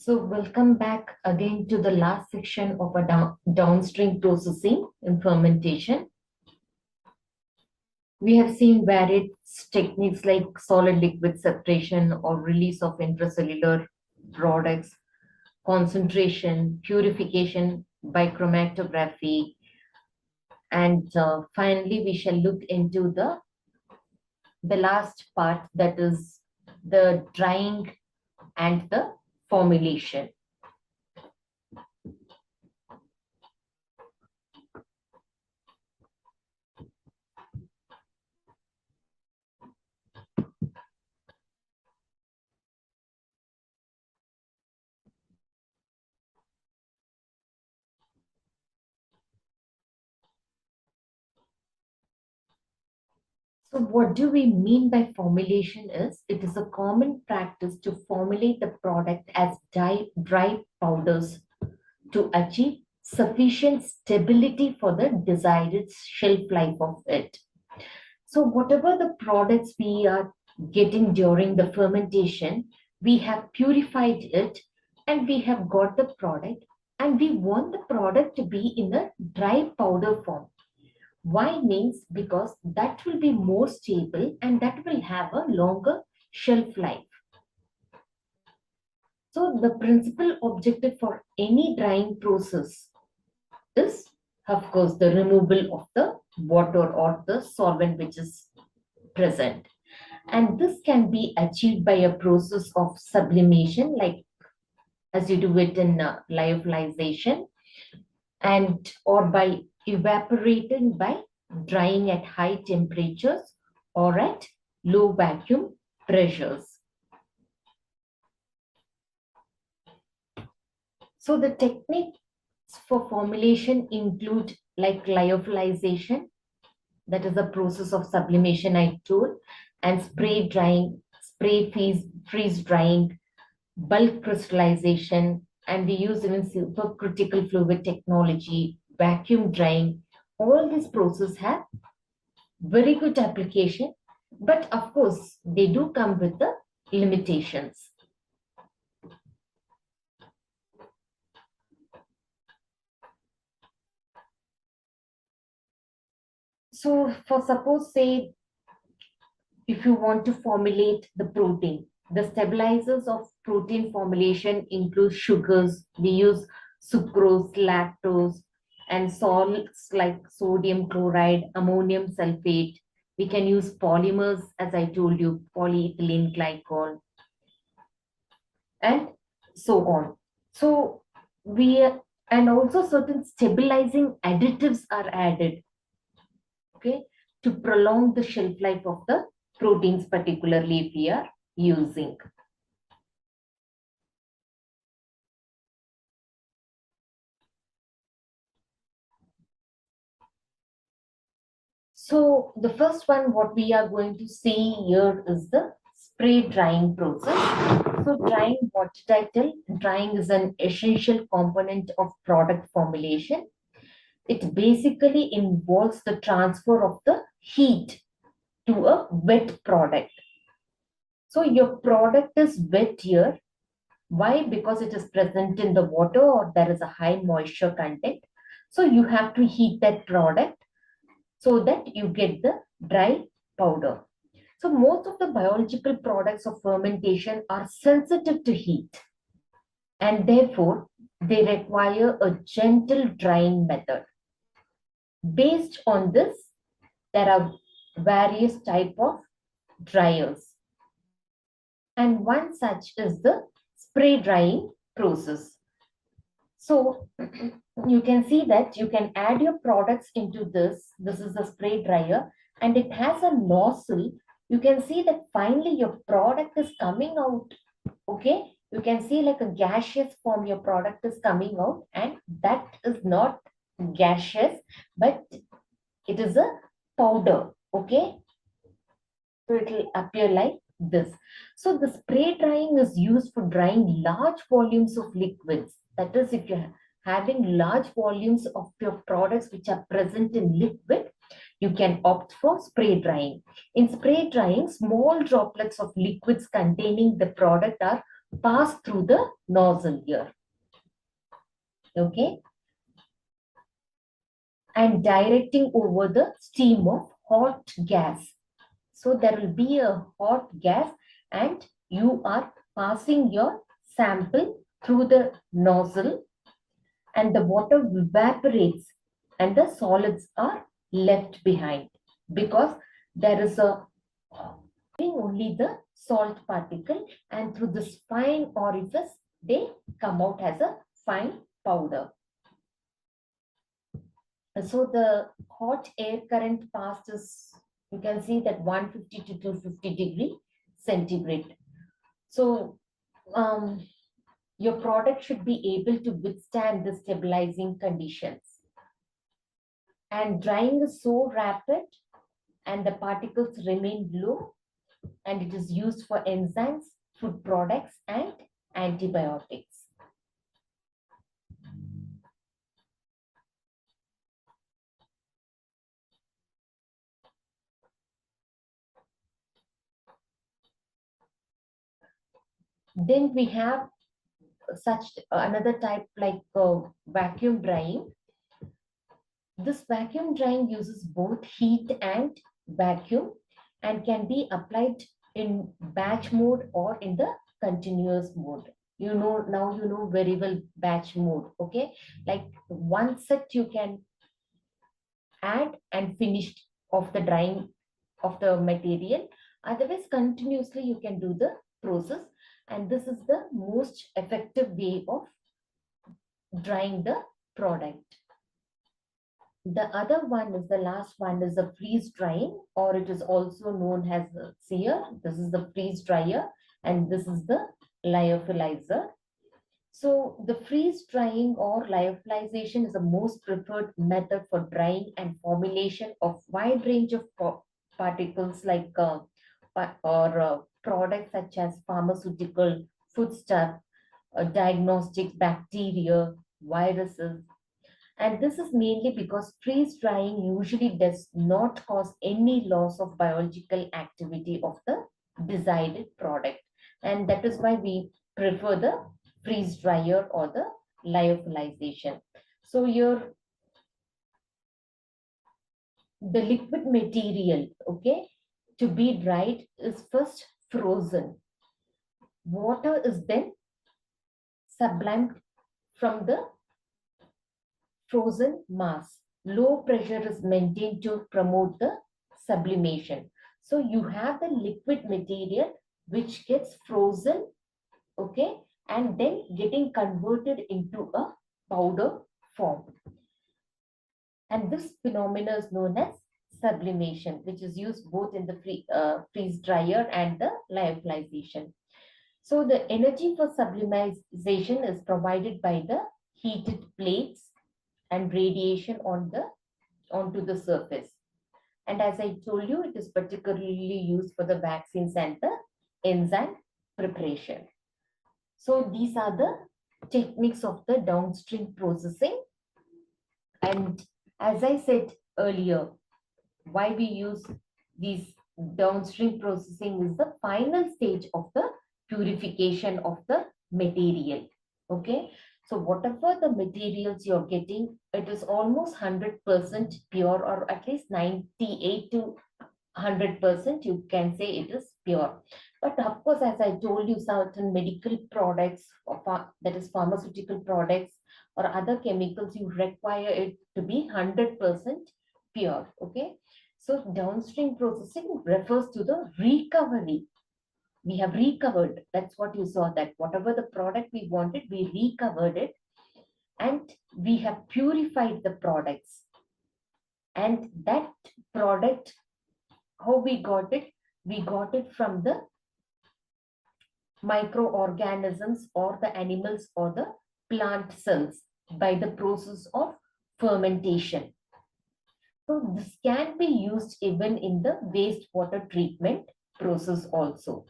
So welcome back again to the last section of a downstream processing in fermentation. We have seen various techniques like solid liquid separation or release of intracellular products, concentration, purification by chromatography, and finally we shall look into the last part, that is the drying and the formulation. So what do we mean by formulation is, it is a common practice to formulate the product as dry powders to achieve sufficient stability for the desired shelf life of it. So whatever the products we are getting during the fermentation, we have purified it and we have got the product, and we want the product to be in a dry powder form. Why means because that will be more stable and that will have a longer shelf life. So the principal objective for any drying process is, of course, the removal of the water or the solvent which is present. And this can be achieved by a process of sublimation, like as you do it in lyophilization, and or by evaporating by drying at high temperatures or at low vacuum pressures. So the techniques for formulation include like lyophilization, that is the process of sublimation I told, and spray drying, freeze drying, bulk crystallization, and we use even supercritical fluid technology, vacuum drying. All these processes have very good application, but of course they do come with the limitations. So for suppose say, if you want to formulate the protein, the stabilizers of protein formulation include sugars. We use sucrose, lactose, and salts like sodium chloride, ammonium sulfate. We can use polymers, as I told you, polyethylene glycol, and so on. So we and also certain stabilizing additives are added, okay, to prolong the shelf life of the proteins, particularly if we are using. So the first one, what we are going to see here is the spray drying process. So drying, what did I tell? Drying is an essential component of product formulation. It basically involves the transfer of the heat to a wet product. So your product is wet here. Why? Because it is present in the water or there is a high moisture content. So you have to heat that product so that you get the dry powder. So most of the biological products of fermentation are sensitive to heat, and therefore they require a gentle drying method. Based on this, there are various type of dryers, and one such is the spray drying process. So you can see that you can add your products into this. This is a spray dryer and it has a nozzle. You can see that finally your product is coming out. Okay. You can see like a gaseous form, your product is coming out, and that is not gaseous, but it is a powder. Okay. So it will appear like this. So the spray drying is used for drying large volumes of liquids. That is, if you're having large volumes of your products which are present in liquid, you can opt for spray drying. In spray drying, small droplets of liquids containing the product are pass through the nozzle here. Okay, and directing over the stream of hot gas. So there will be a hot gas and you are passing your sample through the nozzle and the water evaporates and the solids are left behind because there is a only the salt particle, and through this fine orifice they come out as a fine powder. So the hot air current passed is, you can see that 150 to 250 degree centigrade. So your product should be able to withstand the stabilizing conditions. And drying is so rapid and the particles remain low, and it is used for enzymes, food products, and antibiotics. Then we have such another type like vacuum drying. This vacuum drying uses both heat and vacuum and can be applied in batch mode or in the continuous mode. You know, now you know very well batch mode. Okay, like one set you can add and finish of the drying of the material. Otherwise, continuously you can do the process, and this is the most effective way of drying the product. The other one is the last one is the freeze drying, or it is also known as the sear. This is the freeze dryer, and this is the lyophilizer. So the freeze drying or lyophilization is the most preferred method for drying and formulation of wide range of particles like products such as pharmaceutical, foodstuff, diagnostics, bacteria, viruses. And this is mainly because freeze drying usually does not cause any loss of biological activity of the desired product. And that is why we prefer the freeze dryer or the lyophilization. So your the liquid material, okay, to be dried is first frozen. Water is then sublimed from the frozen mass. Low pressure is maintained to promote the sublimation. So you have the liquid material which gets frozen, okay, and then getting converted into a powder form. And this phenomena is known as sublimation, which is used both in the freeze dryer and the lyophilization. So the energy for sublimation is provided by the heated plates and radiation onto the surface. And as I told you, it is particularly used for the vaccines and the enzyme preparation. So these are the techniques of the downstream processing. And as I said earlier, why we use these downstream processing is the final stage of the purification of the material. Okay, so whatever the materials you're getting, it is almost 100% pure, or at least 98 to 100% you can say it is pure. But of course, as I told you, certain medical products, that is pharmaceutical products or other chemicals, you require it to be 100% pure. Okay, so downstream processing refers to the recovery. We have recovered, that's what you saw, that whatever the product we wanted, we recovered it and we have purified the products. And that product, how we got it? We got it from the microorganisms or the animals or the plant cells by the process of fermentation. So this can be used even in the wastewater treatment process also.